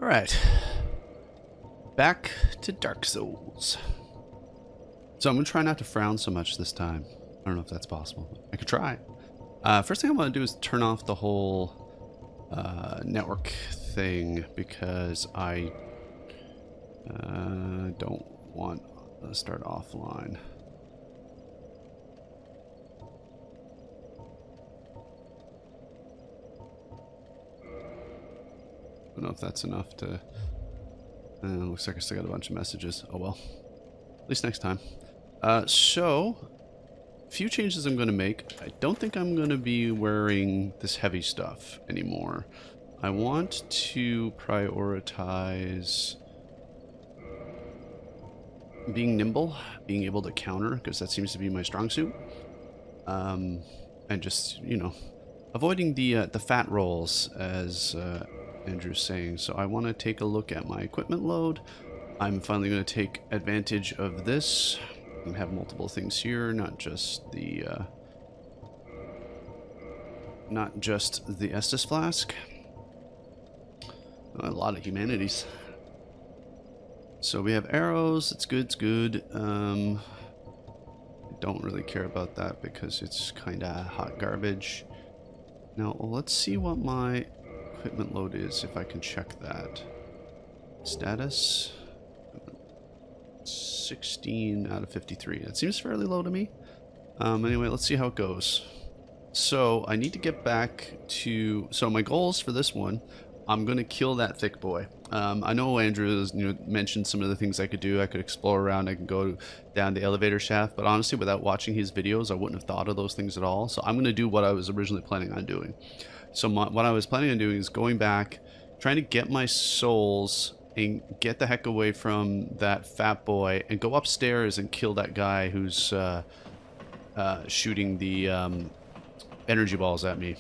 Alright. Back to Dark Souls. So I'm going to try not to frown so much this time. I don't know if that's possible. I could try. First thing I'm going to do is turn off the whole network thing because I don't want to start offline. I don't know if that's enough to... looks like I still got a bunch of messages. Oh well. At least next time. So, a few changes I'm going to make. I don't think I'm going to be wearing this heavy stuff anymore. I want to prioritize being nimble, being able to counter, because that seems to be my strong suit. And just, you know, avoiding the fat rolls, as Andrew's saying. So I want to take a look at my equipment load. I'm finally going to take advantage of this and have multiple things here, not just the Estus flask. A lot of humanities. So we have arrows. It's good. It's good. I don't really care about that because it's kind of hot garbage. Now let's see what my equipment load is, if I can check that. Status 16 out of 53. That seems fairly low to me. Anyway, let's see how it goes. So I need to get back to... So my goals for this one, I'm going to kill that thick boy. I know Andrew has, mentioned some of the things I could do. I could explore around. I can go down the elevator shaft. But honestly, without watching his videos, I wouldn't have thought of those things at all. So I'm going to do what I was originally planning on doing. So what I was planning on doing is going back, trying to get my souls and get the heck away from that fat boy and go upstairs and kill that guy who's shooting the energy balls at me.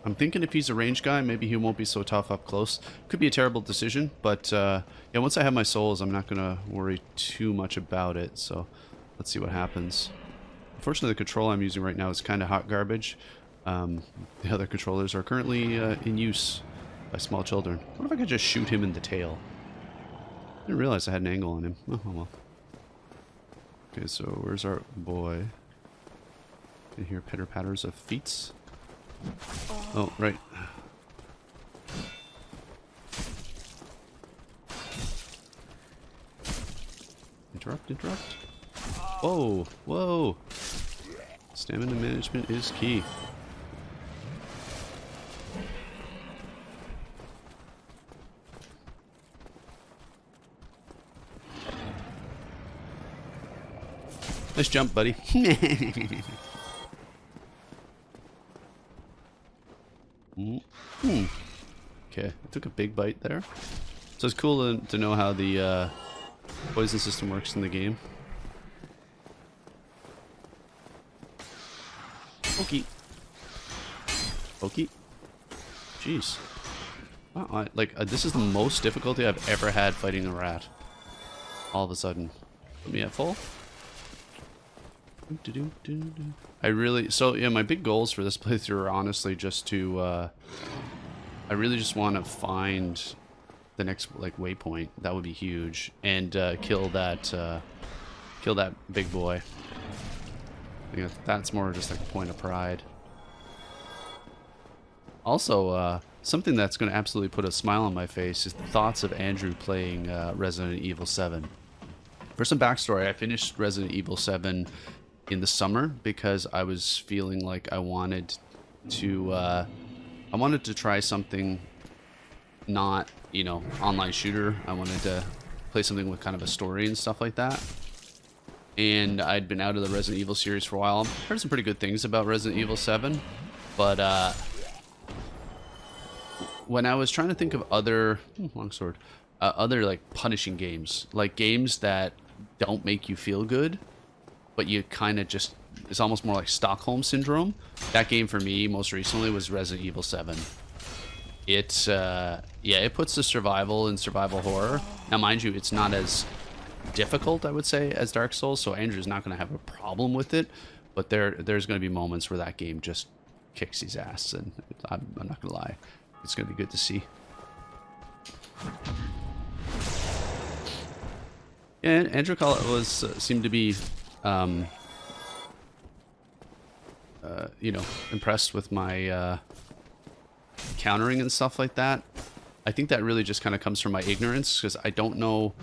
I'm thinking if he's a ranged guy, maybe he won't be so tough up close. Could be a terrible decision, but yeah, once I have my souls, I'm not going to worry too much about it. So let's see what happens. Unfortunately, the control I'm using right now is kind of hot garbage. The other controllers are currently in use by small children. What if I could just shoot him in the tail? I didn't realize I had an angle on him. Oh well. Okay, so where's our boy? I can hear pitter patters of feet. Oh, right. Interrupt. Whoa, whoa. Stamina management is key. Nice jump, buddy. Okay, I took a big bite there. So it's cool to know how the poison system works in the game. Pokey. Jeez. Wow, this is the most difficulty I've ever had fighting a rat. All of a sudden. Put me at full. So yeah, my big goals for this playthrough are honestly just to I really just want to find the next waypoint. That would be huge, and kill that big boy. I think that's more just like a point of pride. Also, something that's going to absolutely put a smile on my face is the thoughts of Andrew playing Resident Evil 7. For some backstory, I finished Resident Evil 7 in the summer because I was feeling like I wanted to try something not, online shooter. I wanted to play something with kind of a story and stuff like that. And I'd been out of the Resident Evil series for a while. I've heard some pretty good things about Resident Evil 7, but when I was trying to think of other other punishing games, like games that don't make you feel good, but you kind of just, it's almost more like Stockholm Syndrome. That game for me most recently was Resident Evil 7. It's it puts the survival and survival horror. Now mind you, it's not as difficult, I would say, as Dark Souls, so Andrew's not going to have a problem with it, but there's going to be moments where that game just kicks his ass, and I'm not going to lie, it's going to be good to see. Yeah, Andrew was seemed to be, um, you know, impressed with my countering and stuff like that. I think that really just kind of comes from my ignorance because I don't know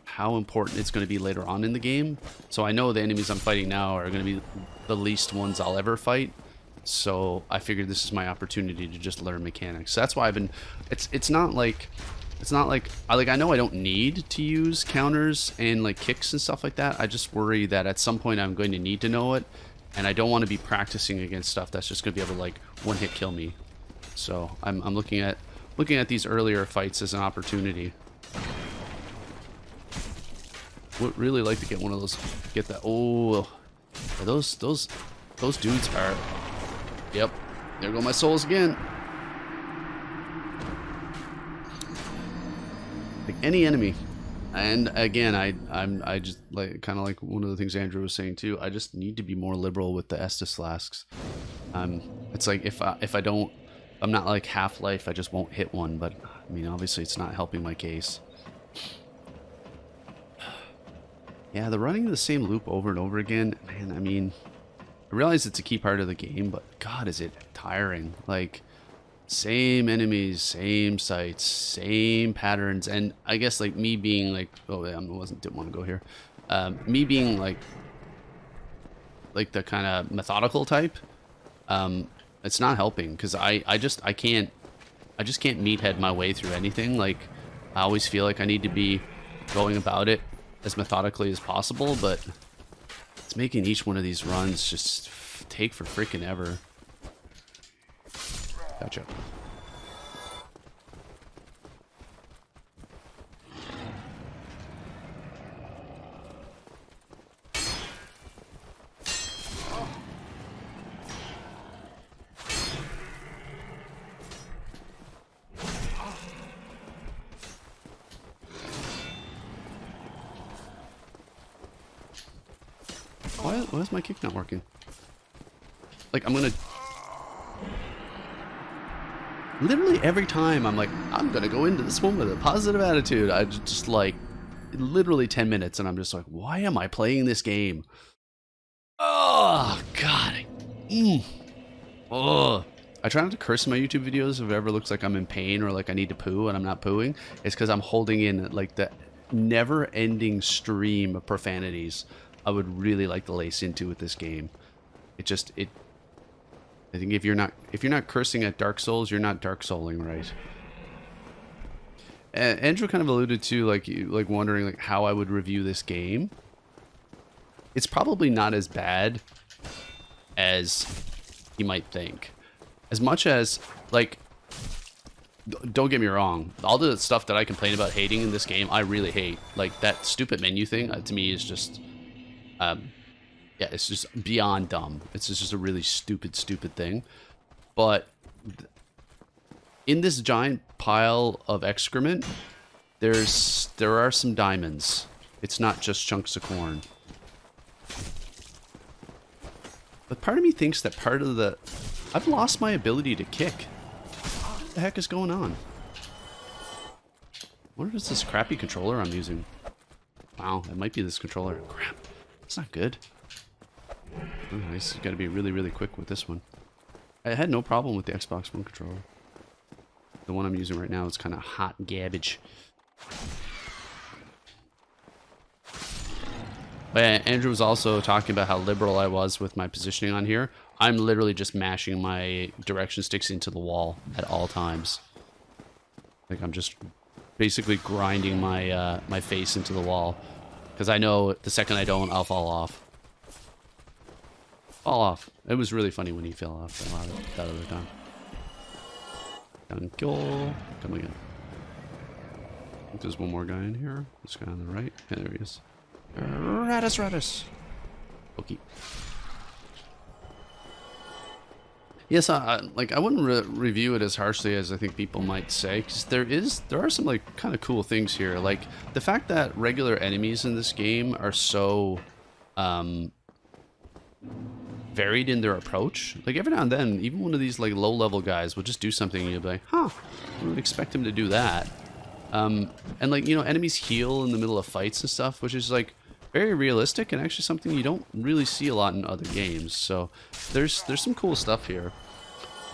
how important it's going to be later on in the game. So I know the enemies I'm fighting now are going to be the least ones I'll ever fight. So I figured this is my opportunity to just learn mechanics. So that's why I've been. It's not like I know I don't need to use counters and like kicks and stuff like that. I just worry that at some point I'm going to need to know it, and I don't want to be practicing against stuff that's just going to be able to like one hit kill me. So I'm looking at these earlier fights as an opportunity. Would really like to get one of those. Get that. Oh, those dudes are. Yep, there go my souls again. Like any enemy, and again, I just like kind of like one of the things Andrew was saying too. I just need to be more liberal with the Estus flasks. It's like if I don't, I'm not like Half-Life. I just won't hit one. But I mean, obviously, it's not helping my case. Yeah, the running the same loop over and over again, man. I mean, I realize it's a key part of the game, but God, is it tiring? Like, same enemies, same sights, same patterns, and I guess like me being like, oh, yeah, didn't want to go here. Me being like the kind of methodical type, it's not helping because I just can't meathead my way through anything. Like, I always feel like I need to be going about it as methodically as possible, but it's making each one of these runs just take for freaking ever. Gotcha. Why is my kick not working? Like, I'm gonna... Literally every time I'm like, I'm gonna go into this one with a positive attitude. I just like, literally 10 minutes and I'm just like, why am I playing this game? Oh, God. Oh. I try not to curse in my YouTube videos if it ever looks like I'm in pain or like I need to poo and I'm not pooing. It's because I'm holding in like the never-ending stream of profanities I would really like to lace into with this game. I think if you're not cursing at Dark Souls, you're not Dark Souling right. Andrew kind of alluded to like wondering like how I would review this game. It's probably not as bad as you might think. As much as like, don't get me wrong, all the stuff that I complain about hating in this game, I really hate. Like that stupid menu thing to me is just, yeah, it's just beyond dumb. It's just a really stupid thing. But in this giant pile of excrement, there are some diamonds. It's not just chunks of corn. But part of me thinks that part of the... I've lost my ability to kick. What the heck is going on? What is this crappy controller I'm using? Wow, it might be this controller. Crap. It's not good. Oh, nice. You gotta be really quick with this one. I had no problem with the Xbox One controller. The one I'm using right now is kind of hot garbage. But Andrew was also talking about how liberal I was with my positioning on here. I'm literally just mashing my direction sticks into the wall at all times. Like I'm just basically grinding my my face into the wall. Because I know the second I don't, I'll fall off. Fall off. It was really funny when he fell off that other time. Thank you. Come again. I think there's one more guy in here. This guy on the right. Yeah, there he is. Radis. Okay. Yes, I wouldn't review it as harshly as I think people might say, because there are some like kind of cool things here, like the fact that regular enemies in this game are so varied in their approach. Like every now and then, even one of these like low-level guys will just do something and you'll be like, huh, I wouldn't expect him to do that. And like, you know, enemies heal in the middle of fights and stuff, which is like very realistic and actually something you don't really see a lot in other games. So there's some cool stuff here.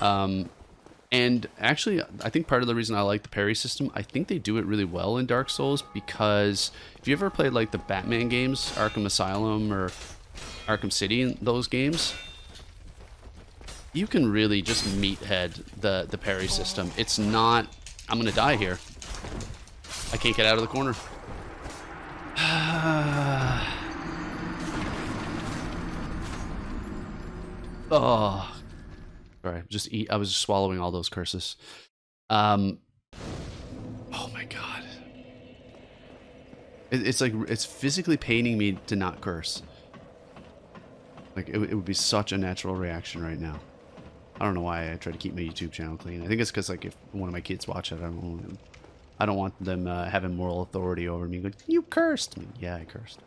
And actually, I think part of the reason I like the parry system, I think they do it really well in Dark Souls, because if you ever played like the Batman games, Arkham Asylum or Arkham City, those games, you can really just meathead the parry system. It's not, I'm gonna die here. I can't get out of the corner. Oh. Sorry, I was just swallowing all those curses. Oh my god. It's like, it's physically paining me to not curse. Like, it would be such a natural reaction right now. I don't know why I try to keep my YouTube channel clean. I think it's because, like, if one of my kids watch it, I don't want them having moral authority over me. Like, you cursed me. Yeah, I cursed.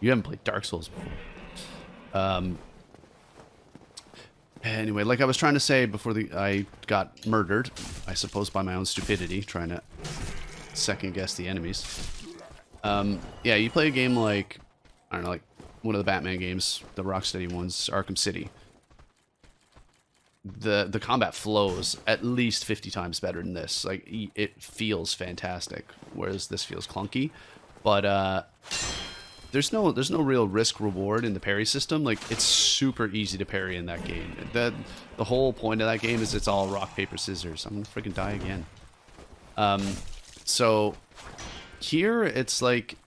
You haven't played Dark Souls before. Anyway, like I was trying to say before I got murdered, I suppose by my own stupidity, trying to second guess the enemies. Yeah, you play a game like, I don't know, like one of the Batman games, the Rocksteady ones, Arkham City. The combat flows at least 50 times better than this. Like, it feels fantastic, whereas this feels clunky. But there's no real risk reward in the parry system. Like, it's super easy to parry in that game. The whole point of that game is it's all rock paper scissors. I'm gonna freaking die again. So here it's like,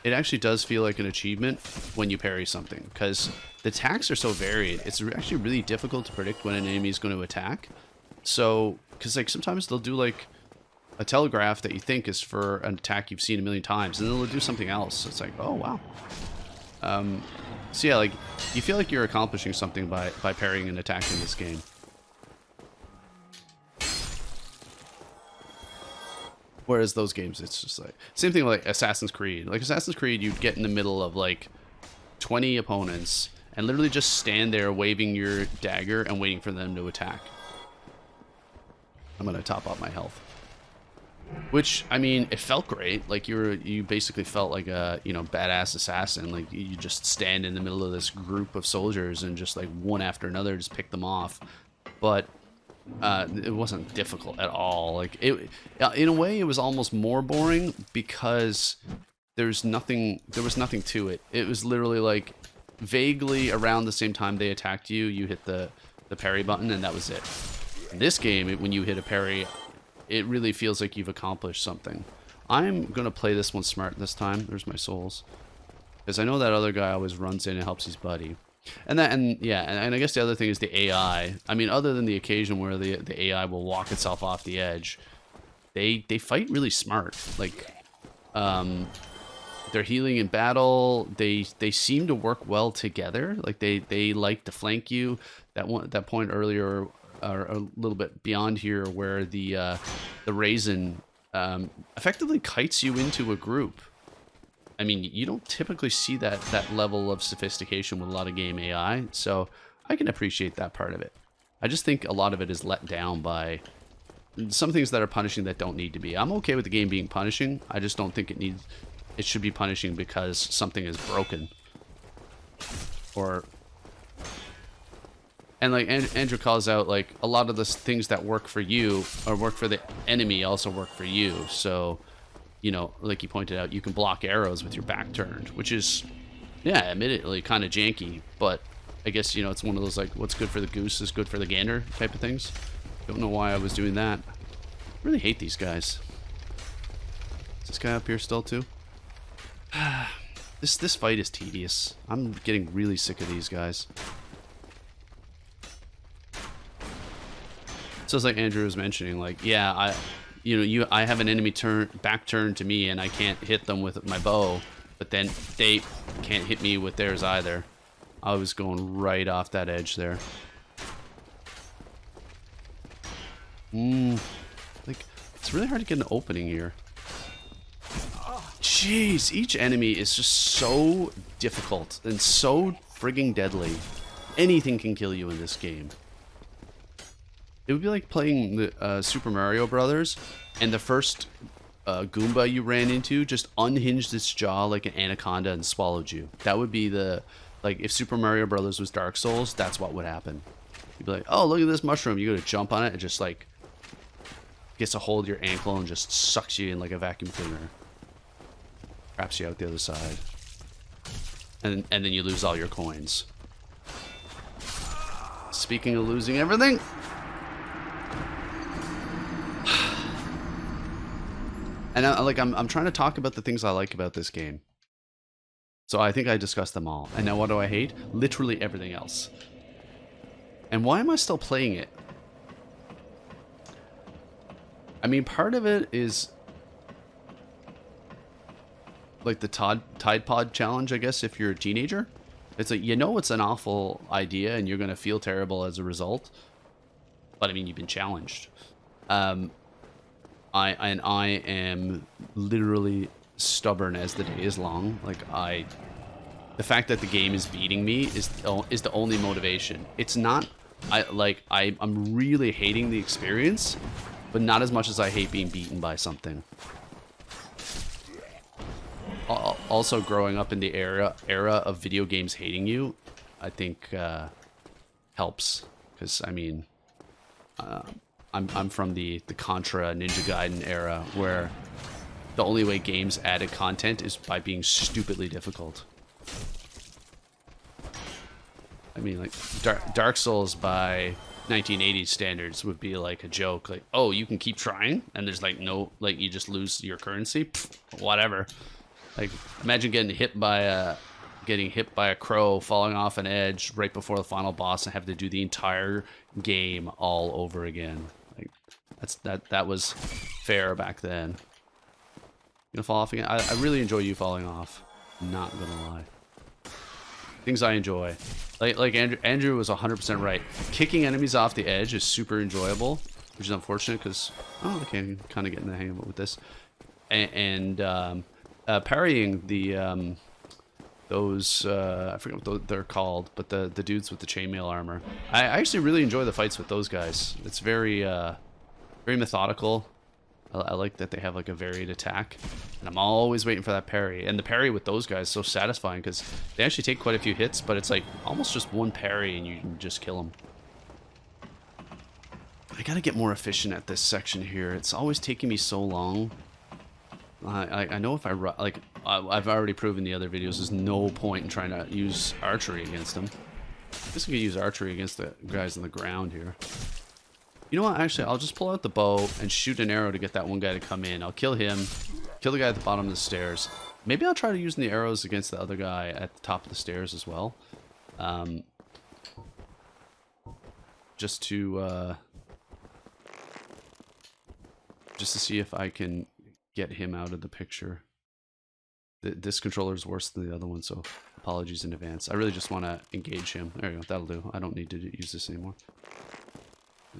it actually does feel like an achievement when you parry something, because the attacks are so varied. It's actually really difficult to predict when an enemy is going to attack. So, because like sometimes they'll do like a telegraph that you think is for an attack you've seen a million times, and then they'll do something else. So it's like, oh wow. So yeah, like, you feel like you're accomplishing something by parrying an attack in this game. Whereas those games, it's just like, same thing like Assassin's Creed. Like Assassin's Creed, you'd get in the middle of like 20 opponents and literally just stand there waving your dagger and waiting for them to attack. I'm gonna top up my health. Which, I mean, it felt great. Like, you basically felt like a, you know, badass assassin. Like, you just stand in the middle of this group of soldiers and just like one after another just pick them off. But it wasn't difficult at all. Like, in a way, it was almost more boring because there was nothing to it. It was literally like vaguely around the same time they attacked you, you hit the parry button, and that was it. In this game, when you hit a parry, it really feels like you've accomplished something. I'm gonna play this one smart this time. There's my souls, because I know that other guy always runs in and helps his buddy. And I guess the other thing is the AI. I mean, other than the occasion where the AI will walk itself off the edge, they fight really smart. Like, they're healing in battle. They seem to work well together. Like, they like to flank you. That point earlier, or a little bit beyond here, where the raisin effectively kites you into a group. I mean, you don't typically see that level of sophistication with a lot of game AI, so I can appreciate that part of it. I just think a lot of it is let down by some things that are punishing that don't need to be. I'm okay with the game being punishing. I just don't think it should be punishing because something is broken. And like Andrew calls out, like, a lot of the things that work for you or work for the enemy also work for you. So, you know, like he pointed out, you can block arrows with your back turned, which is, yeah, admittedly kind of janky, but I guess, you know, it's one of those, like, what's good for the goose is good for the gander type of things. Don't know why I was doing that. Really hate these guys. Is this guy up here still too? This fight is tedious. I'm getting really sick of these guys. So it's like Andrew was mentioning, like, yeah, I have an enemy back turned to me and I can't hit them with my bow, but then they can't hit me with theirs either. I was going right off that edge there. Like, it's really hard to get an opening here. Jeez, each enemy is just so difficult and so frigging deadly. Anything can kill you in this game. It would be like playing the Super Mario Brothers, and the first Goomba you ran into just unhinged its jaw like an anaconda and swallowed you. That would be the, like, if Super Mario Brothers was Dark Souls, that's what would happen. You'd be like, oh, look at this mushroom. You go to jump on it, it just, like, gets a hold of your ankle and just sucks you in like a vacuum cleaner. Wraps you out the other side. And then you lose all your coins. Speaking of losing everything... And I'm trying to talk about the things I like about this game. So I think I discussed them all. And now what do I hate? Literally everything else. And why am I still playing it? I mean, part of it is like the Tide Pod challenge, I guess, if you're a teenager. It's like, you know it's an awful idea and you're going to feel terrible as a result. But I mean, you've been challenged. I am literally stubborn as the day is long. Like, the fact that the game is beating me is the only motivation. It's not, I'm really hating the experience, but not as much as I hate being beaten by something. Also, growing up in the era of video games hating you, I think helps, because I mean, I'm from the Contra Ninja Gaiden era, where the only way games added content is by being stupidly difficult. I mean, like, Dark Souls by 1980s standards would be like a joke. Like, oh, you can keep trying, and there's like no, like, you just lose your currency? Pfft, whatever. Like, imagine getting hit by a crow, falling off an edge right before the final boss, and have to do the entire game all over again. Like, that was fair back then. You gonna fall off again? I really enjoy you falling off. Not gonna lie. Things I enjoy. Like Andrew was 100% right. Kicking enemies off the edge is super enjoyable, which is unfortunate because, oh, okay, I'm kind of getting the hang of it with this. And parrying the those I forget what they're called, but the dudes with the chainmail armor. I actually really enjoy the fights with those guys. It's very very methodical. I like that they have like a varied attack, and I'm always waiting for that parry. And the parry with those guys is so satisfying because they actually take quite a few hits, but it's like almost just one parry and you can just kill them. I gotta get more efficient at this section here. It's always taking me so long. I know if I've already proven the other videos, there's no point in trying to use archery against them. I guess we could use archery against the guys on the ground here. You know what, actually, I'll just pull out the bow and shoot an arrow to get that one guy to come in. I'll kill him, kill the guy at the bottom of the stairs. Maybe I'll try to use the arrows against the other guy at the top of the stairs as well. Just to see if I can get him out of the picture. This controller is worse than the other one, so apologies in advance. I really just want to engage him. There you go, that'll do. I don't need to use this anymore.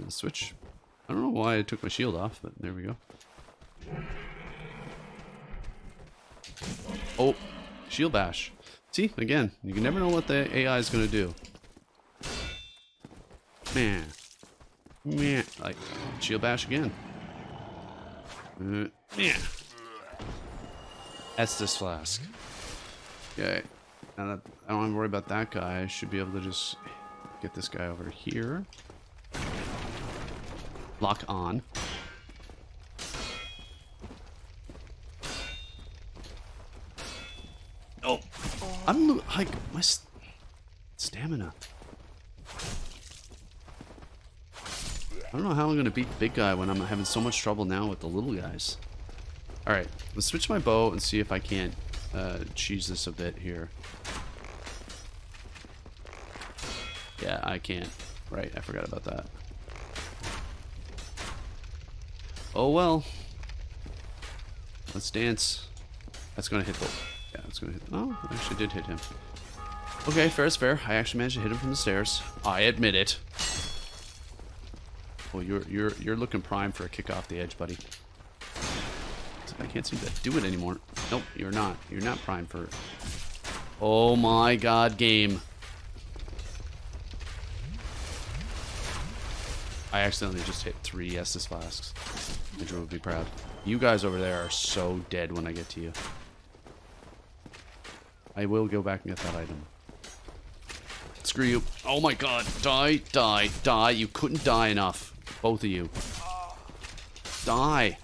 Switch. I don't know why I took my shield off, but there we go. Oh, shield bash. See, again, you can never know what the AI is going to do. Man. Like, shield bash again. Yeah. Estus flask. Okay. Now that I don't have to worry about that guy, I should be able to just get this guy over here. Lock on. Oh, I'm like my stamina. I don't know how I'm gonna beat the big guy when I'm having so much trouble now with the little guys. All right, let's switch my bow and see if I can't cheese this a bit here. Yeah, I can't. Right, I forgot about that. Oh well. Let's dance. That's gonna hit the... Yeah, that's gonna hit... Oh, I actually did hit him. Okay, fair is fair. I actually managed to hit him from the stairs. I admit it. Well, you're looking prime for a kick off the edge, buddy. I can't seem to do it anymore. Nope, you're not. You're not prime for... Oh my god, game. I accidentally just hit 3 Estus flasks. Andrew would be proud. You guys over there are so dead when I get to you. I will go back and get that item. Screw you. Oh my god. Die, die, die. You couldn't die enough. Both of you. Die.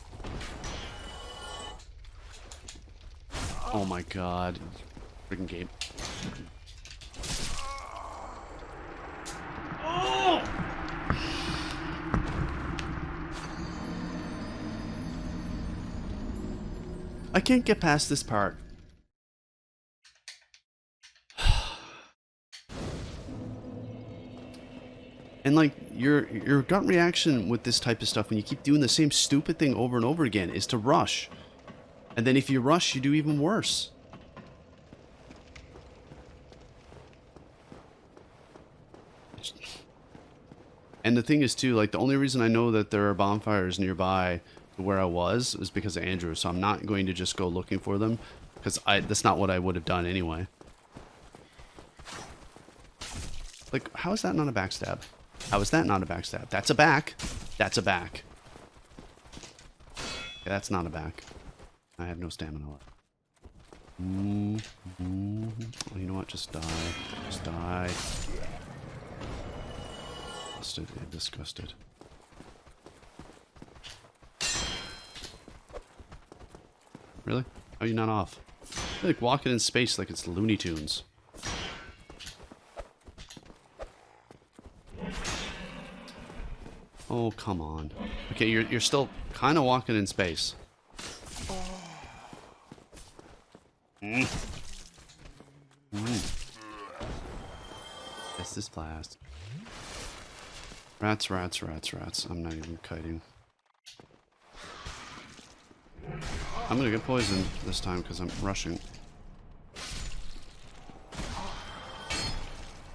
Oh my god. Freaking game. Oh! I can't get past this part. And like your gut reaction with this type of stuff when you keep doing the same stupid thing over and over again is to rush. And then if you rush, you do even worse. And the thing is too, like the only reason I know that there are bonfires nearby to where I was is because of Andrew, so I'm not going to just go looking for them because that's not what I would have done anyway. Like, how is that not a backstab? How is that not a backstab? That's a back. That's a back. Yeah, that's not a back. I have no stamina left. Oh, you know what? Just die. Just die. Disgusted. Disgusted. Really? How are you not off? You're like walking in space like it's Looney Tunes. Oh, come on. Okay, you're still kind of walking in space. That's this blast. Rats, rats, rats, rats. I'm not even kiting. I'm gonna get poisoned this time because I'm rushing.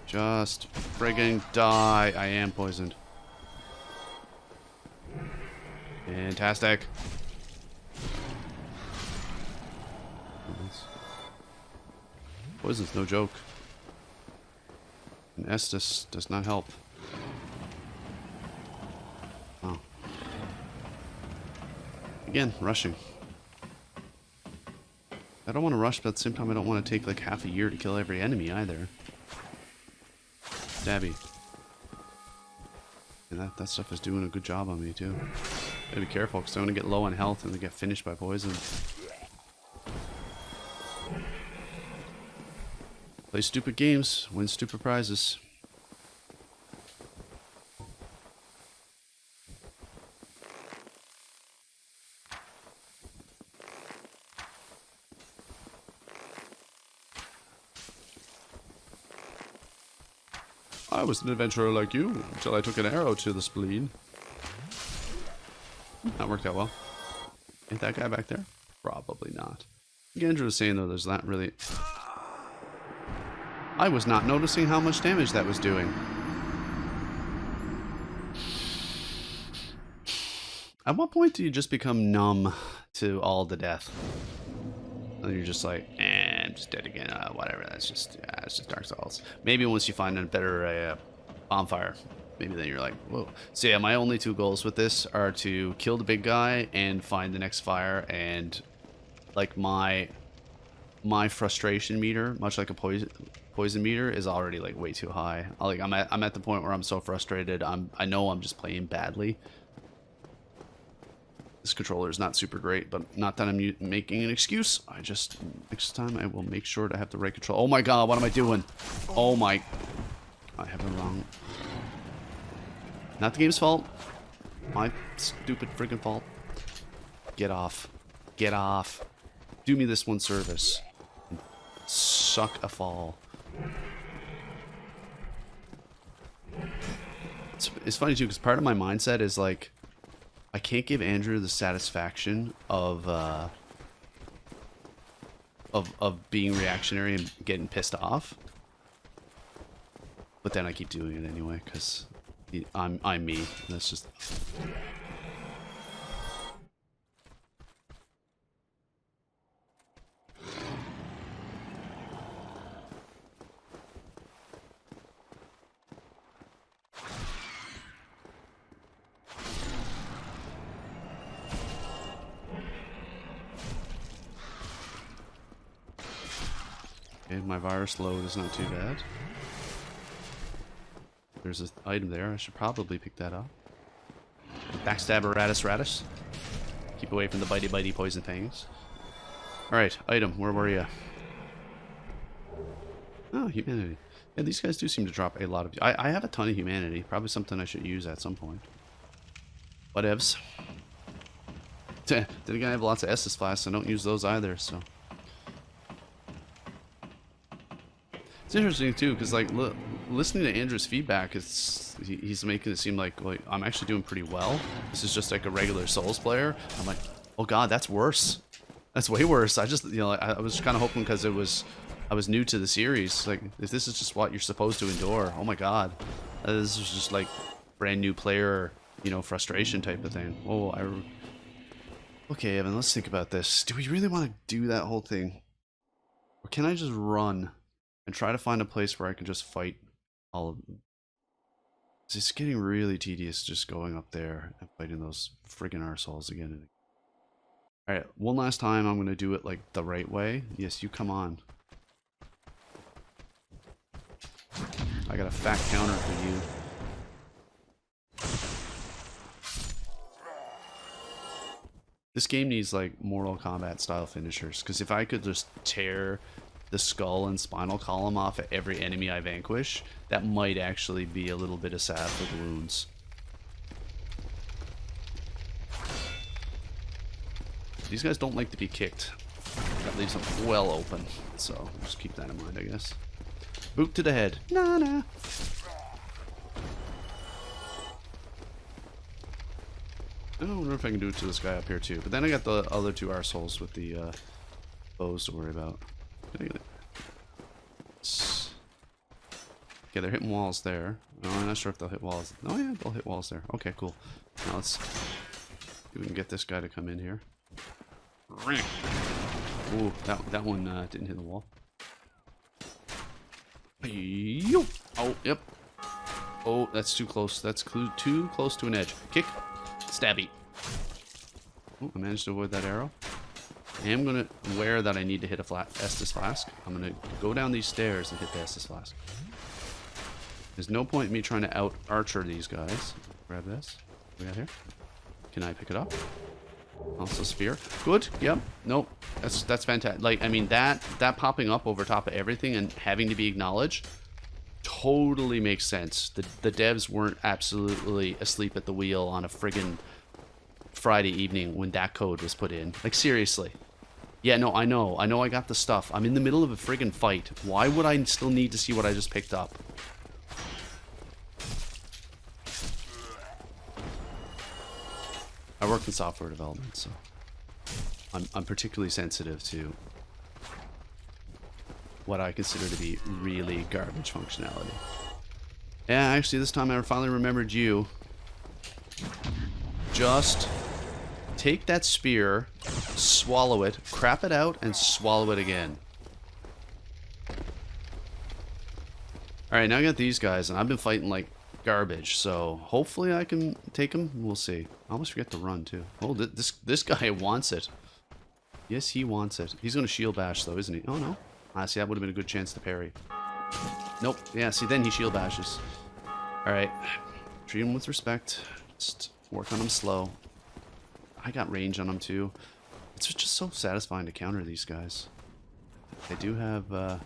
Just friggin' die. I am poisoned. Fantastic. Poison's no joke. And Estus does not help. Oh. Again, rushing. I don't want to rush, but at the same time I don't want to take like half a year to kill every enemy either. Stabby. And that stuff is doing a good job on me too. Gotta be careful because I'm gonna get low on health and then get finished by poison. Play stupid games, win stupid prizes. I was an adventurer like you until I took an arrow to the spleen. That worked out well. Ain't that guy back there? Probably not. Andrew was saying though, there's not really... I was not noticing how much damage that was doing. At what point do you just become numb to all the death? And you're just like, I'm just dead again. Whatever. That's just, yeah, it's just Dark Souls. Maybe once you find a better bonfire, maybe then you're like, whoa. So yeah, my only 2 goals with this are to kill the big guy and find the next fire. And like my frustration meter, much like a poison meter, is already like way too high. I'm at the point where I'm so frustrated. I know I'm just playing badly. This controller is not super great, but not that I'm making an excuse. I just, next time I will make sure to have the right control. Oh my god, what am I doing? Oh my, I have the wrong. Not the game's fault. My stupid freaking fault. Get off. Get off. Do me this one service. Suck a fall. It's funny too, because part of my mindset is like, I can't give Andrew the satisfaction of being reactionary and getting pissed off. But then I keep doing it anyway, because I'm me. That's just... Okay, my virus load is not too bad. There's an item there. I should probably pick that up. Backstabber Ratus. Keep away from the bitey poison fangs. Alright, item. Where were you? Oh, humanity. Yeah, these guys do seem to drop a lot of... I have a ton of humanity. Probably something I should use at some point. Whatevs. Then again, I have lots of Estus flasks. I don't use those either, so... It's interesting too, because like listening to Andrew's feedback, he's making it seem like I'm actually doing pretty well. This is just like a regular Souls player. I'm like, oh god, that's worse. That's way worse. I just I was kind of hoping because I was new to the series. Like if this is just what you're supposed to endure, oh my god, this is just like brand new player, frustration type of thing. Oh, okay, Evan, let's think about this. Do we really want to do that whole thing, or can I just run? And try to find a place where I can just fight all of them. It's getting really tedious just going up there and fighting those friggin' arseholes again and again. Alright, one last time I'm going to do it like the right way. Yes, you come on. I got a fat counter for you. This game needs like Mortal Kombat style finishers, because if I could just tear the skull and spinal column off at every enemy I vanquish, that might actually be a little bit of salve for the wounds. These guys don't like to be kicked. That leaves them well open, so just keep that in mind, I guess. Boot to the head. Nah. I don't know if I can do it to this guy up here too, but then I got the other two arseholes with the bows to worry about. Okay, they're hitting walls there. No, I'm not sure if they'll hit walls. Oh yeah, they'll hit walls there. Okay, cool. Now let's see if we can get this guy to come in here. Ooh, that one didn't hit the wall. Oh, yep. Oh, that's too close. That's too close to an edge. Kick. Stabby. Oh, I managed to avoid that arrow. I am going to, aware that I need to hit a Estus Flask. I'm going to go down these stairs and hit the Estus Flask. There's no point in me trying to out-archer these guys. Grab this. What we got here? Can I pick it up? Also sphere. Good. Yep. Nope. That's fantastic. Like, I mean, that popping up over top of everything and having to be acknowledged totally makes sense. The devs weren't absolutely asleep at the wheel on a friggin' Friday evening when that code was put in. Like, seriously. Yeah, no, I know I got the stuff. I'm in the middle of a friggin' fight. Why would I still need to see what I just picked up? I work in software development, so I'm particularly sensitive to what I consider to be really garbage functionality. Yeah, actually, this time I finally remembered you. Just take that spear, swallow it, crap it out, and swallow it again. Alright, now I got these guys, and I've been fighting like garbage, so hopefully I can take them. We'll see. I almost forget to run, too. Oh, this guy wants it. Yes, he wants it. He's going to shield bash, though, isn't he? Oh, no. Ah, see, that would have been a good chance to parry. Nope. Yeah, see, then he shield bashes. Alright. Treat him with respect. Just work on him slow. I got range on him, too. It's just so satisfying to counter these guys. They do have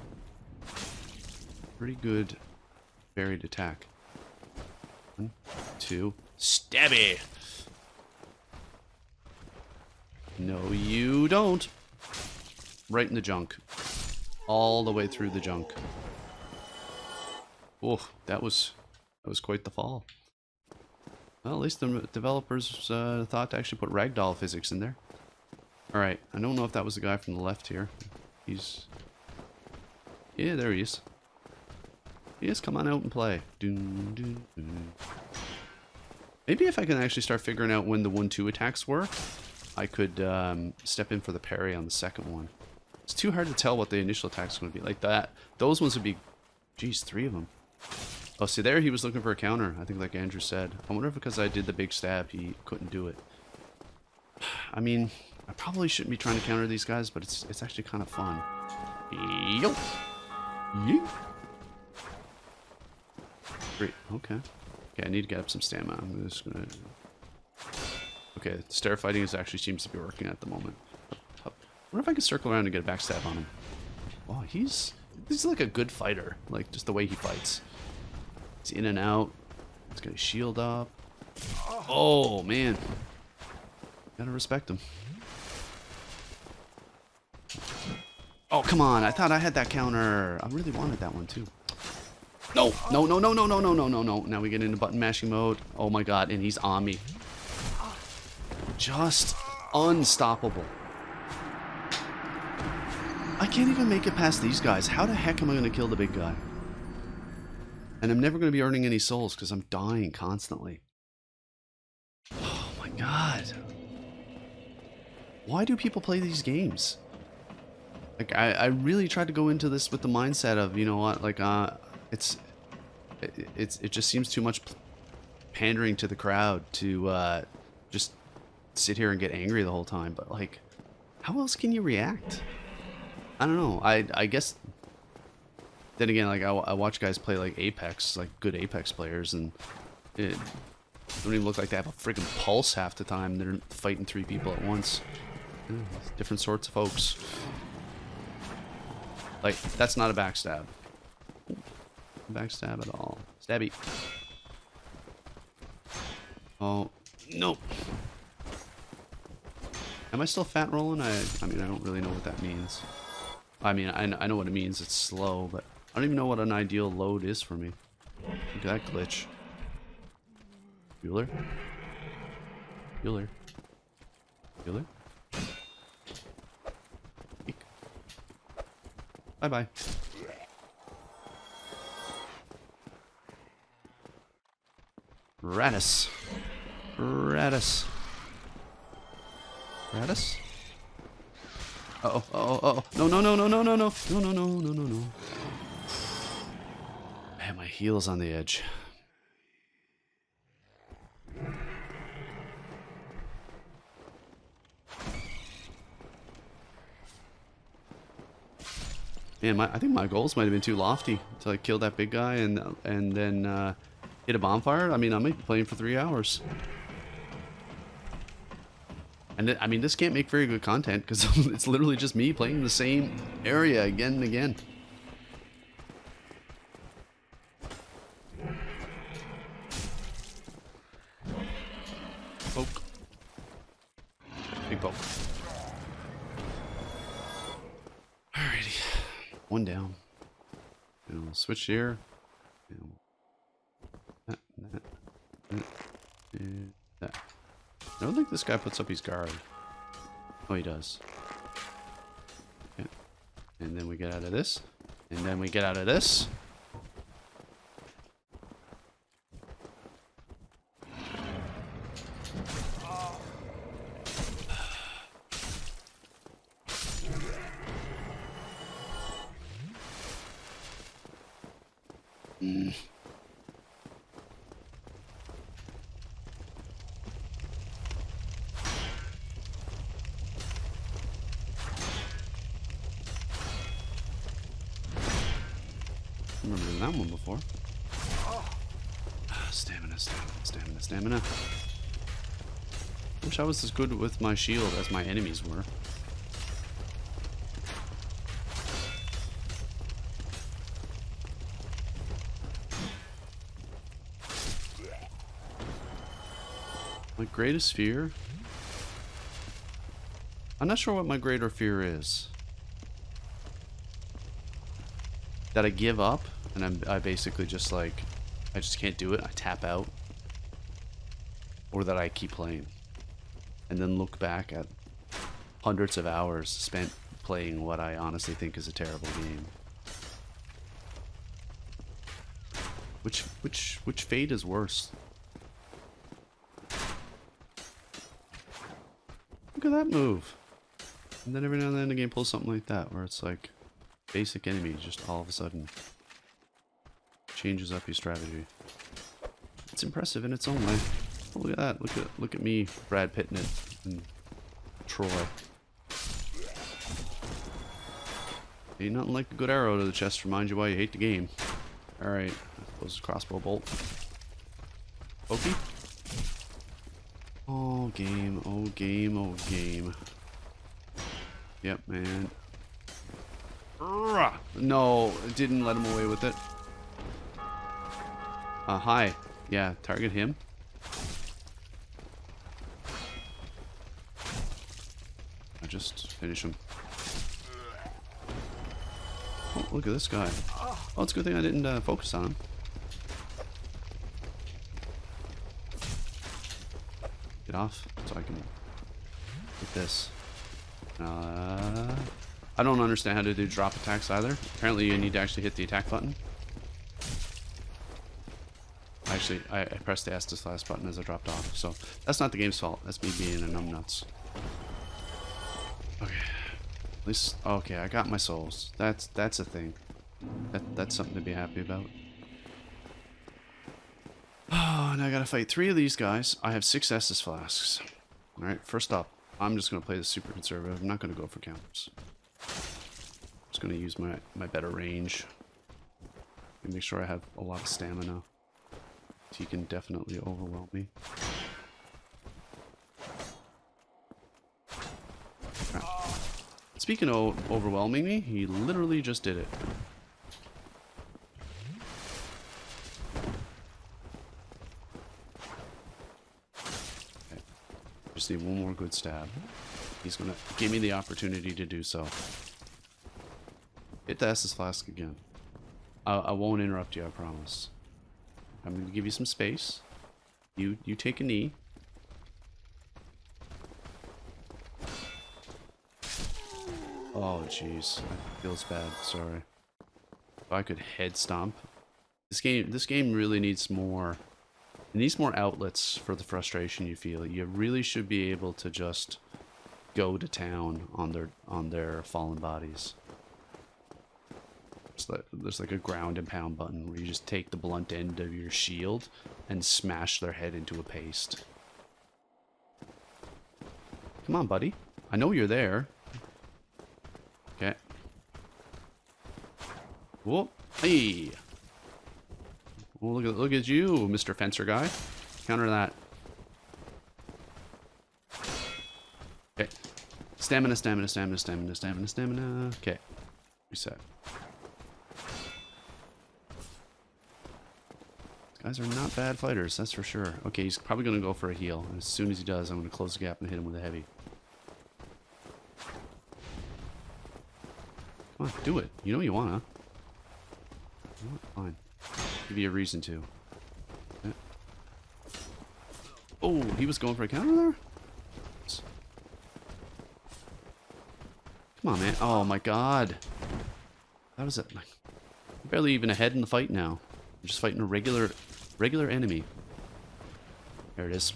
pretty good varied attack. 1, 2, stabby! No, you don't. Right in the junk. All the way through the junk. Oh, that was quite the fall. Well, at least the developers thought to actually put ragdoll physics in there. Alright, I don't know if that was the guy from the left here. He's... Yeah, there he is. Yes, come on out and play. Dun, dun, dun. Maybe if I can actually start figuring out when the 1-2 attacks were, I could step in for the parry on the second one. It's too hard to tell what the initial attack's going to be. Like that. Those ones would be... Geez, 3 of them. Oh, see there he was looking for a counter. I think like Andrew said. I wonder if because I did the big stab he couldn't do it. I mean, I probably shouldn't be trying to counter these guys, but it's actually kind of fun. Yo! Yeet. Great. Okay. Okay, I need to get up some stamina. I'm just gonna... Okay, stair fighting seems to be working at the moment. I wonder if I can circle around and get a backstab on him. Oh, he's like a good fighter. Like, just the way he fights. He's in and out. He's got his shield up. Oh, man. Gotta respect him. Oh, come on. I thought I had that counter. I really wanted that one, too. No. No, no, no, no, no, no, no, no, no. Now we get into button mashing mode. Oh, my God. And he's on me. Just unstoppable. I can't even make it past these guys. How the heck am I going to kill the big guy? And I'm never going to be earning any souls because I'm dying constantly. Oh my god. Why do people play these games? Like, I really tried to go into this with the mindset of, you know what, like, it just seems too much pandering to the crowd to just sit here and get angry the whole time. But, like, how else can you react? I don't know. I guess... Then again, like, I watch guys play, like, Apex, like, good Apex players, and it don't even look like they have a freaking pulse half the time. They're fighting 3 people at once. Yeah, different sorts of folks. Like, that's not a backstab. Backstab at all. Stabby. Oh, no. Am I still fat rolling? I mean, I don't really know what that means. I mean, I know what it means. It's slow, but I don't even know what an ideal load is for me. Look at that glitch. Bueller? Bueller? Bueller? Eek. Bye-bye. Radis. Radis. Radis? Uh-oh, uh-oh, uh-oh. No, no, no, no, no, no, no. No, no, no, no, no, no. Man, my heel's on the edge. Man, I think my goals might have been too lofty to, like, kill that big guy and then hit a bonfire. I mean, I might be playing for 3 hours. And I mean, this can't make very good content because it's literally just me playing the same area again and again. Poke. Big poke. Alrighty. One down. And we'll switch here. And that. I don't think this guy puts up his guard. Oh, he does. Okay. And then we get out of this. And then we get out of this. I remember doing that one before. Stamina, stamina, stamina, stamina. Wish I was as good with my shield as my enemies were. My greatest fear? I'm not sure what my greater fear is. That I give up and I basically just, like, I just can't do it. I tap out. Or that I keep playing. And then look back at hundreds of hours spent playing what I honestly think is a terrible game. Which fate is worse? Look at that move. And then every now and then the game pulls something like that where it's like basic enemy just all of a sudden changes up your strategy. It's impressive in its own way. Oh, look at that. Look at me, Brad Pitting it and Troy. Ain't nothing like a good arrow to the chest to remind you why you hate the game. Alright, close the crossbow bolt. Pokey? Oh, game, oh, game, oh, game. Yep, man. No, it didn't let him away with it. Hi. Yeah, target him. I just finish him. Oh, look at this guy. Oh, it's a good thing I didn't focus on him. Get off so I can get this. I don't understand how to do drop attacks either. Apparently you need to actually hit the attack button. Actually, I pressed the Estus last button as I dropped off, so that's not the game's fault. That's me being a numbnuts. Okay. At least, okay, I got my souls. That's a thing. That's something to be happy about. Oh, and I gotta fight 3 of these guys. I have 6 Estus flasks. Alright, first up, I'm just gonna play this super conservative. I'm not gonna go for counters. I'm just gonna use my better range. And make sure I have a lot of stamina. He can definitely overwhelm me. Right. Speaking of overwhelming me, he literally just did it. Okay. Just need one more good stab. He's gonna give me the opportunity to do so. Hit the Estus flask again. I won't interrupt you, I promise. I'm going to give you some space. You take a knee. Oh, jeez. That feels bad. Sorry. If I could head stomp. This game really needs more. It needs more outlets for the frustration you feel. You really should be able to just go to town on their fallen bodies. There's like a ground and pound button where you just take the blunt end of your shield and smash their head into a paste. Come on, buddy. I know you're there. Okay. Whoop. Hey. Oh, look at you, Mr. Fencer guy. Counter that. Okay. Stamina, stamina, stamina, stamina, stamina, stamina. Okay. Reset. Guys are not bad fighters, that's for sure. Okay, he's probably going to go for a heal. And as soon as he does, I'm going to close the gap and hit him with a heavy. Come on, do it. You know you want to. You know what? Fine. Give you a reason to. Okay. Oh, he was going for a counter there? Come on, man. Oh, my God. That was it. Barely even ahead in the fight now. I'm just fighting a regular enemy. There it is.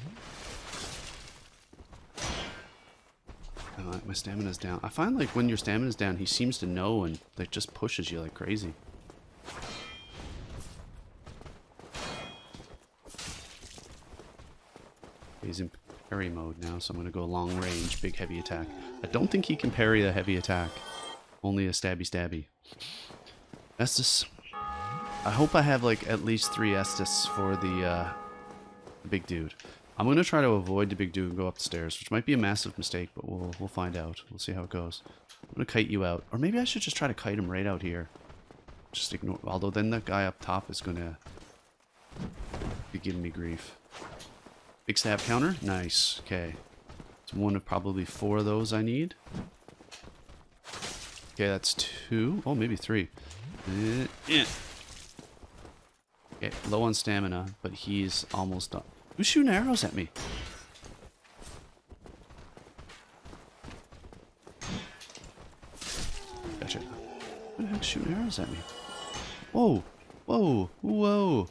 My stamina's down. I find like when your stamina's down, he seems to know and like just pushes you like crazy. He's in parry mode now, so I'm gonna go long range, big heavy attack. I don't think he can parry a heavy attack. Only a stabby stabby. Estus. I hope I have like at least 3 Estus for the big dude. I'm gonna try to avoid the big dude and go up the stairs, which might be a massive mistake, but we'll find out. We'll see how it goes. I'm gonna kite you out, or maybe I should just try to kite him right out here. Just ignore. Although then that guy up top is gonna be giving me grief. Big stab counter, nice. Okay, it's one of probably 4 of those I need. Okay, that's 2. Oh, maybe 3. Yeah. Okay, low on stamina, but he's almost done. Who's shooting arrows at me? Gotcha. Who the heck's shooting arrows at me? Whoa! Whoa! Whoa!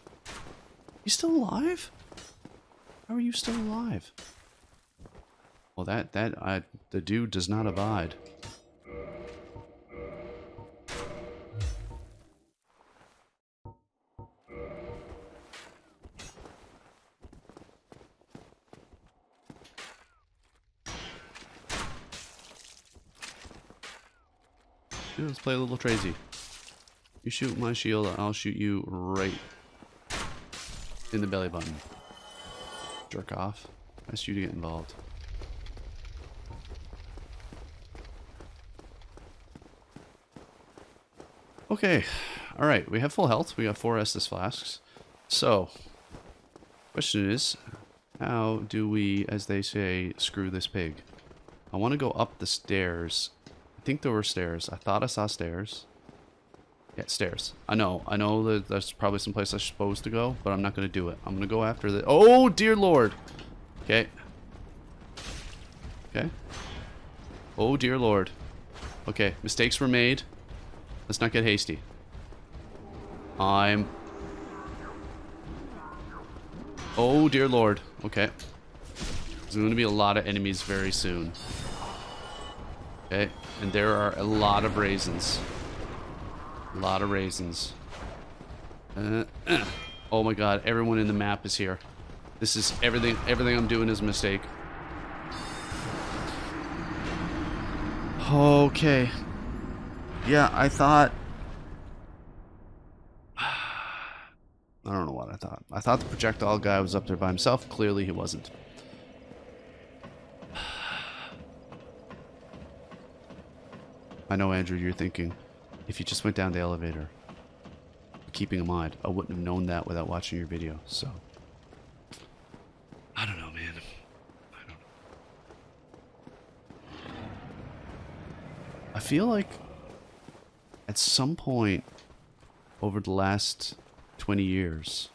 He's still alive? How are you still alive? Well, the dude does not abide. Yeah, let's play a little crazy. You shoot my shield, I'll shoot you right in the belly button. Jerk off. Ask you to get involved. Okay. Alright, we have full health. We got 4 Estus flasks. So, question is, how do we, as they say, screw this pig? I want to go up the stairs. I think there were stairs. I thought I saw stairs. Yeah, stairs. I know that there's probably some place I'm supposed to go, but I'm not going to do it. I'm going to go after the... Oh, dear Lord! Okay. Okay. Oh, dear Lord. Okay, mistakes were made. Let's not get hasty. Oh, dear Lord. Okay. There's going to be a lot of enemies very soon. Okay, and there are a lot of raisins. A lot of raisins. Oh my god, everyone in the map is here. This is everything I'm doing is a mistake. Okay. Yeah, I thought... I don't know what I thought. I thought the projectile guy was up there by himself. Clearly he wasn't. I know, Andrew, you're thinking, if you just went down the elevator, keeping in mind, I wouldn't have known that without watching your video, so... I don't know, man. I don't know. I feel like at some point over the last 20 years,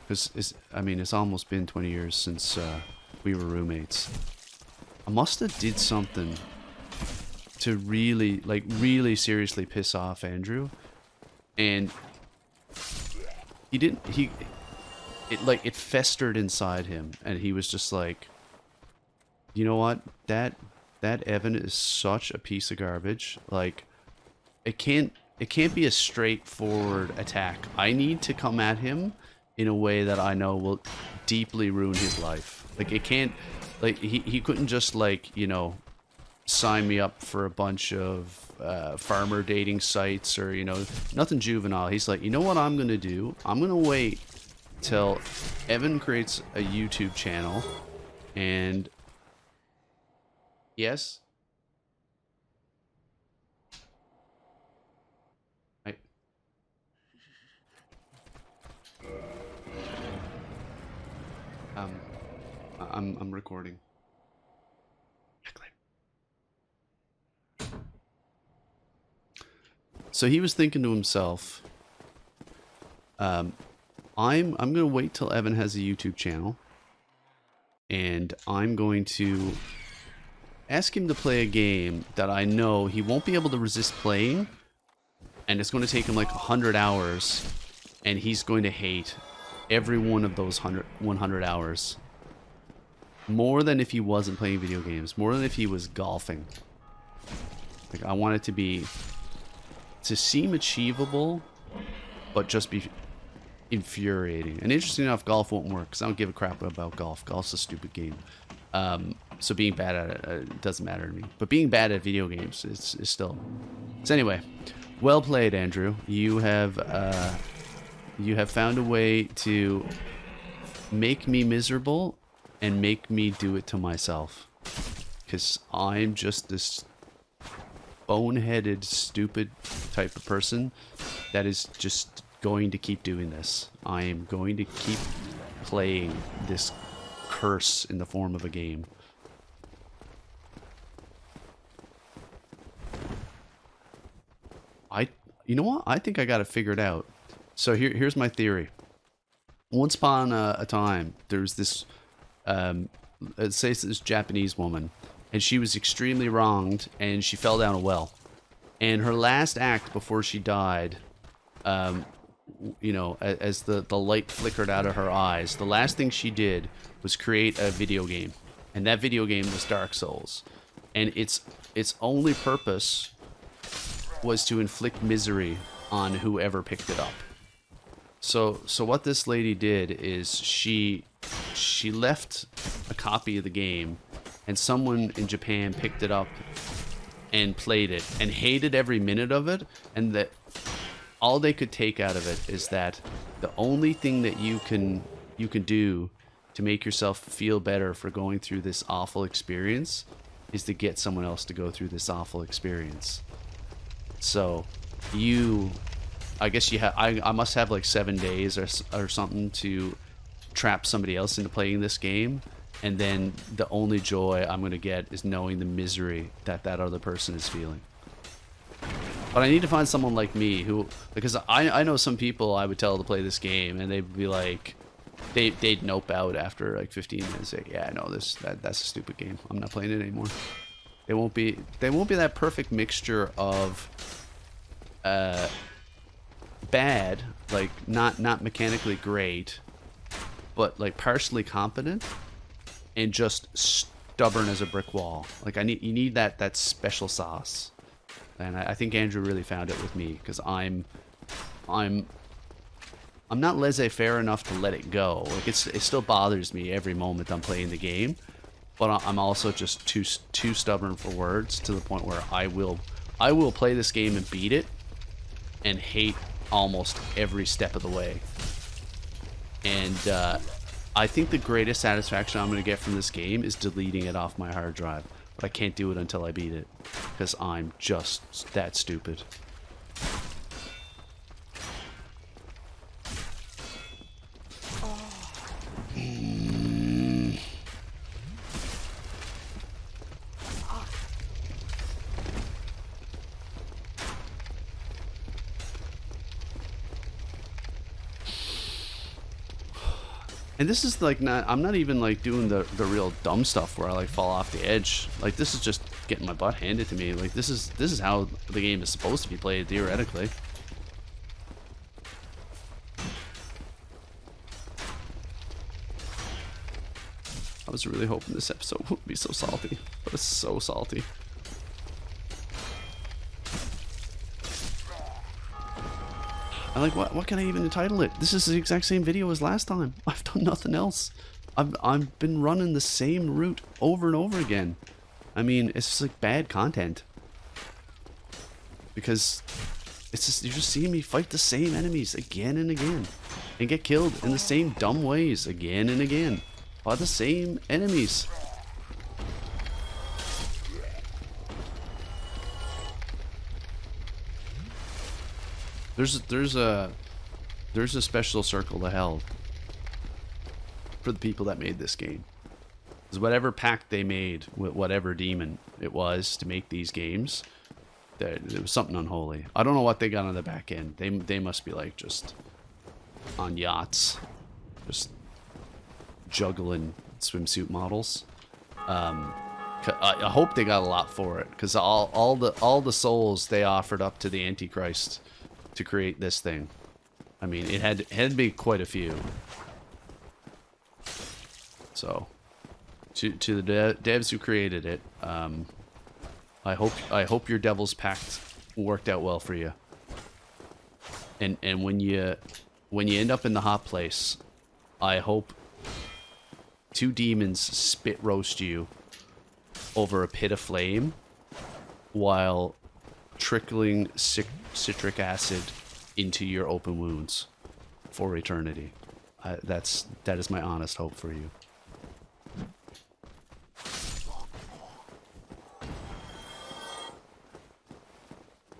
because it's almost been 20 years since we were roommates, I must have did something to really seriously piss off Andrew, and it festered inside him, and he was just like, you know what, that Evan is such a piece of garbage. Like, it can't be a straightforward attack. I need to come at him in a way that I know will deeply ruin his life. Like, it can't, like, he couldn't just, like, you know, sign me up for a bunch of farmer dating sites or, you know, nothing juvenile. He's like, you know what I'm gonna do? I'm gonna wait till Evan creates a YouTube channel, and yes, I'm recording. So he was thinking to himself, I'm gonna wait till Evan has a YouTube channel, and I'm going to ask him to play a game that I know he won't be able to resist playing, and it's going to take him like 100 hours, and he's going to hate every one of those 100 hours. More than if he wasn't playing video games, more than if he was golfing. Like, I want it to seem achievable, but just be infuriating. And interesting enough, golf won't work, because I don't give a crap about golf. Golf's a stupid game. So being bad at it doesn't matter to me. But being bad at video games is still... So anyway, well played, Andrew. You have found a way to make me miserable and make me do it to myself. Because I'm just this boneheaded, stupid type of person that is just going to keep doing this. I am going to keep playing this curse in the form of a game. You know what? I think I got it figured out. So here's my theory. Once upon a time, there's this, let's say it's this Japanese woman, and she was extremely wronged, and she fell down a well. And her last act before she died, you know, as the light flickered out of her eyes, the last thing she did was create a video game. And that video game was Dark Souls. And its only purpose was to inflict misery on whoever picked it up. So what this lady did is she left a copy of the game, and someone in Japan picked it up and played it and hated every minute of it, and that all they could take out of it is that the only thing that you can do to make yourself feel better for going through this awful experience is to get someone else to go through this awful experience. So I guess I must have like 7 days or something to trap somebody else into playing this game, and then the only joy I'm gonna get is knowing the misery that other person is feeling. But I need to find someone like me who, because I know some people I would tell to play this game and they'd be like, they'd nope out after like 15 minutes. Say, yeah, no, that's a stupid game. I'm not playing it anymore. They won't be that perfect mixture of bad, like not mechanically great, but like partially competent and just stubborn as a brick wall. Like you need that special sauce. And I think Andrew really found it with me, because I'm not laissez-faire enough to let it go. Like it still bothers me every moment I'm playing the game, but I'm also just too stubborn for words, to the point where I will play this game and beat it and hate almost every step of the way. And I think the greatest satisfaction I'm going to get from this game is deleting it off my hard drive. But I can't do it until I beat it, because I'm just that stupid. And this is like I'm not even like doing the real dumb stuff where I like fall off the edge. Like this is just getting my butt handed to me. Like this is how the game is supposed to be played theoretically. I was really hoping this episode wouldn't be so salty, but it's so salty. I'm like, what can I even entitle it? This is the exact same video as last time. I've done nothing else. I've been running the same route over and over again. I mean, it's just like bad content. Because it's just, you're just seeing me fight the same enemies again and again. And get killed in the same dumb ways again and again. By the same enemies. There's a special circle to hell for the people that made this game. Because whatever pact they made with whatever demon it was to make these games, it was something unholy. I don't know what they got on the back end. They must be like just on yachts, just juggling swimsuit models. I hope they got a lot for it, because all the souls they offered up to the Antichrist to create this thing. I mean, it had to be quite a few. So, to the devs who created it, I hope your Devil's Pact worked out well for you. And when you end up in the hot place, I hope 2 demons spit roast you over a pit of flame while trickling citric acid into your open wounds for eternity. That is my honest hope for you.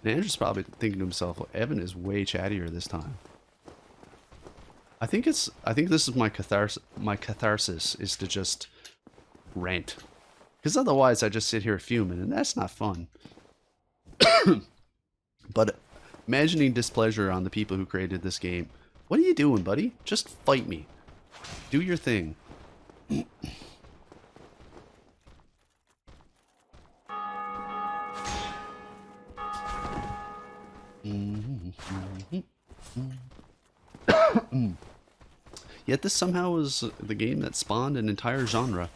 And Andrew's probably thinking to himself, well, Evan is way chattier this time. I think this is my catharsis is to just rant. Because otherwise I just sit here fuming, and that's not fun. But imagining displeasure on the people who created this game. What are you doing, buddy? Just fight me. Do your thing. Yet this somehow was the game that spawned an entire genre.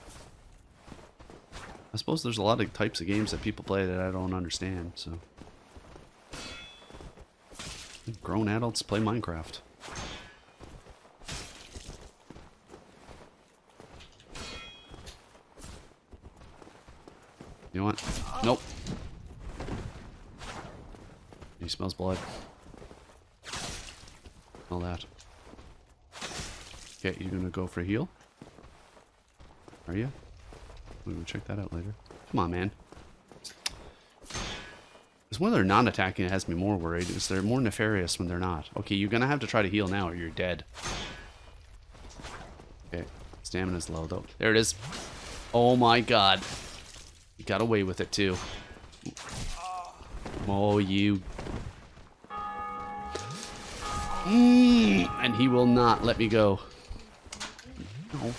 I suppose there's a lot of types of games that people play that I don't understand, so. Grown adults play Minecraft. You know what? Nope. He smells blood. Smell that. Okay, you gonna go for a heal? Are you? We're gonna check that out later. Come on, man. It's when they're not attacking that has me more worried. Is they're more nefarious when they're not. Okay, you're gonna have to try to heal now or you're dead. Okay, stamina's low though. There it is. Oh my god. You got away with it too. Oh, you. And he will not let me go. No.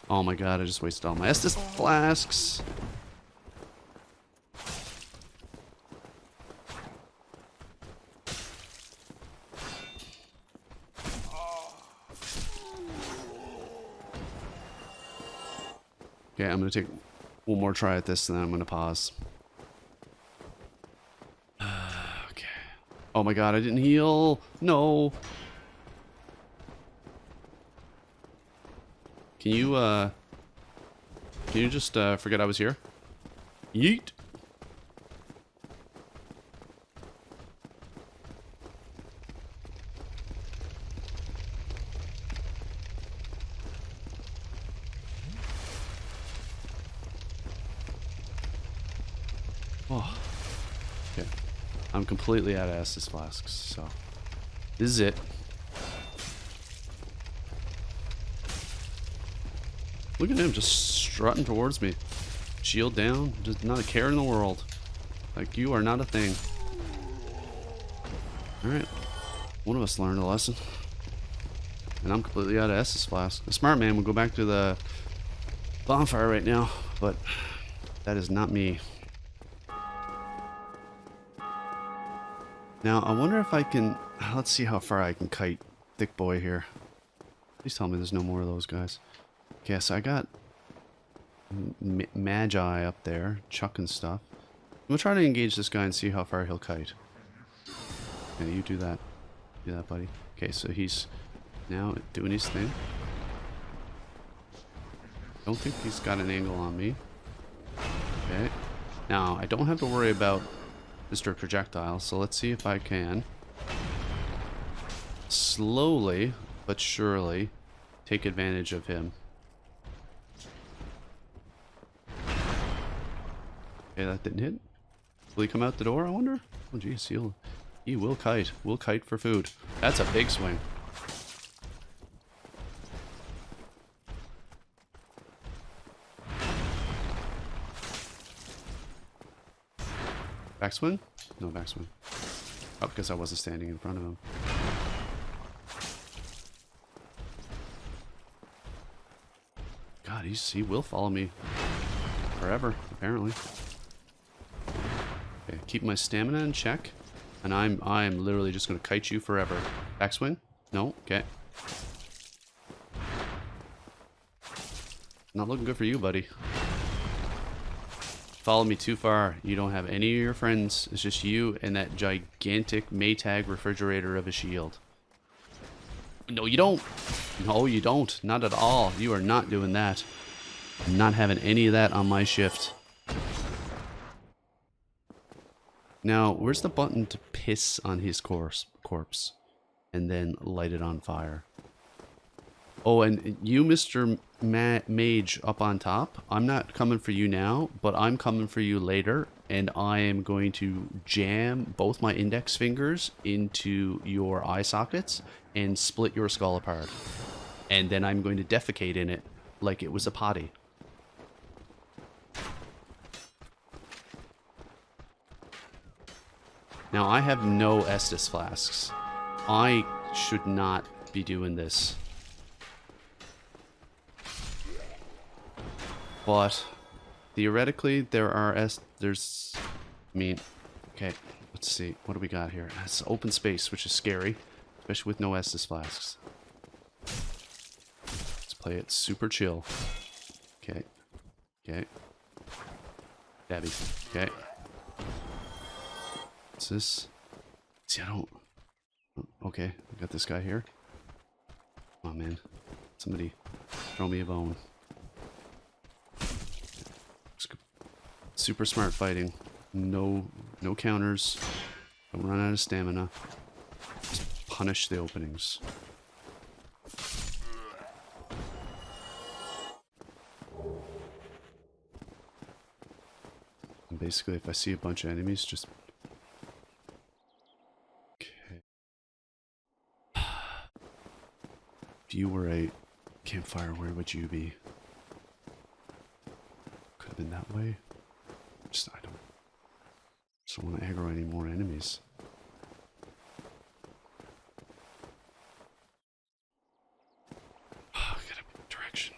Oh my god, I just wasted all my Estus flasks. Okay, I'm gonna take one more try at this and then I'm gonna pause. Okay. Oh my god, I didn't heal. No. Can you just forget I was here? Yeet. Oh. Okay. I'm completely out of Estus flasks, so this is it. Look at him just strutting towards me. Shield down, just not a care in the world. Like, you are not a thing. Alright. One of us learned a lesson. And I'm completely out of Estus flask. The smart man would go back to the bonfire right now, but that is not me. Now, I wonder if I can... Let's see how far I can kite Thick Boy here. Please tell me there's no more of those guys. Okay, so I got Magi up there, chucking stuff. I'm gonna try to engage this guy and see how far he'll kite. Okay, you do that. Do that, buddy. Okay, so he's now doing his thing. Don't think he's got an angle on me. Okay. Now, I don't have to worry about Mr. Projectile, so let's see if I can slowly but surely take advantage of him. Okay, that didn't hit. Will he come out the door, I wonder? Oh geez, he will kite. We'll kite for food. That's a big swing. Backswing? No backswing. Oh, because I wasn't standing in front of him. God, he will follow me forever, apparently. Okay, keep my stamina in check, and I'm literally just gonna kite you forever. Backswing? No? Okay. Not looking good for you, buddy. Follow me too far. You don't have any of your friends. It's just you and that gigantic Maytag refrigerator of a shield. No, you don't. No, you don't. Not at all. You are not doing that. I'm not having any of that on my shift. Now, where's the button to piss on his corpse and then light it on fire? Oh, and you, Mr. Mage up on top, I'm not coming for you now, but I'm coming for you later, and I am going to jam both my index fingers into your eye sockets and split your skull apart. And then I'm going to defecate in it like it was a potty. Now, I have no Estus flasks. I should not be doing this. But theoretically, there's, I mean, okay, let's see, what do we got here? It's open space, which is scary, especially with no Estus flasks. Let's play it super chill. Okay, okay. Dabby, okay. What's this? See, I don't, okay, I got this guy here. Come on, man. Somebody throw me a bone. Super smart fighting. No counters. Don't run out of stamina. Just punish the openings. And basically, if I see a bunch of enemies, just... Okay. If you were a campfire, where would you be? Could have been that way. I don't want to aggro any more enemies. Oh, I gotta pick a direction.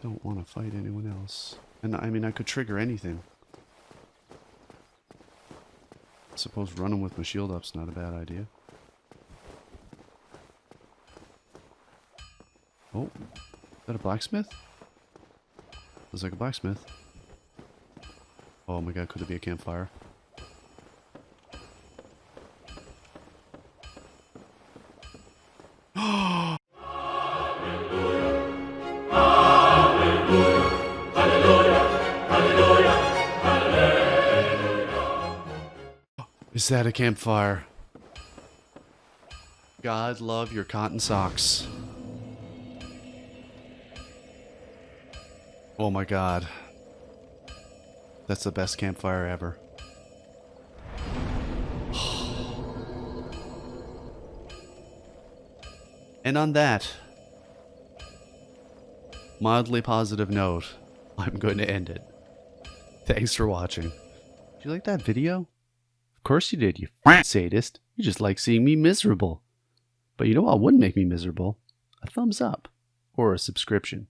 Don't want to fight anyone else. And I mean, I could trigger anything. I suppose running with my shield up's not a bad idea. Oh, is that a blacksmith? Looks like a blacksmith. Oh my god, could it be a campfire? Is that a campfire? God love your cotton socks. Oh my god. That's the best campfire ever. And on that mildly positive note, I'm going to end it. Thanks for watching. Did you like that video? Of course you did, you sadist. You just like seeing me miserable. But you know what wouldn't make me miserable? A thumbs up or a subscription.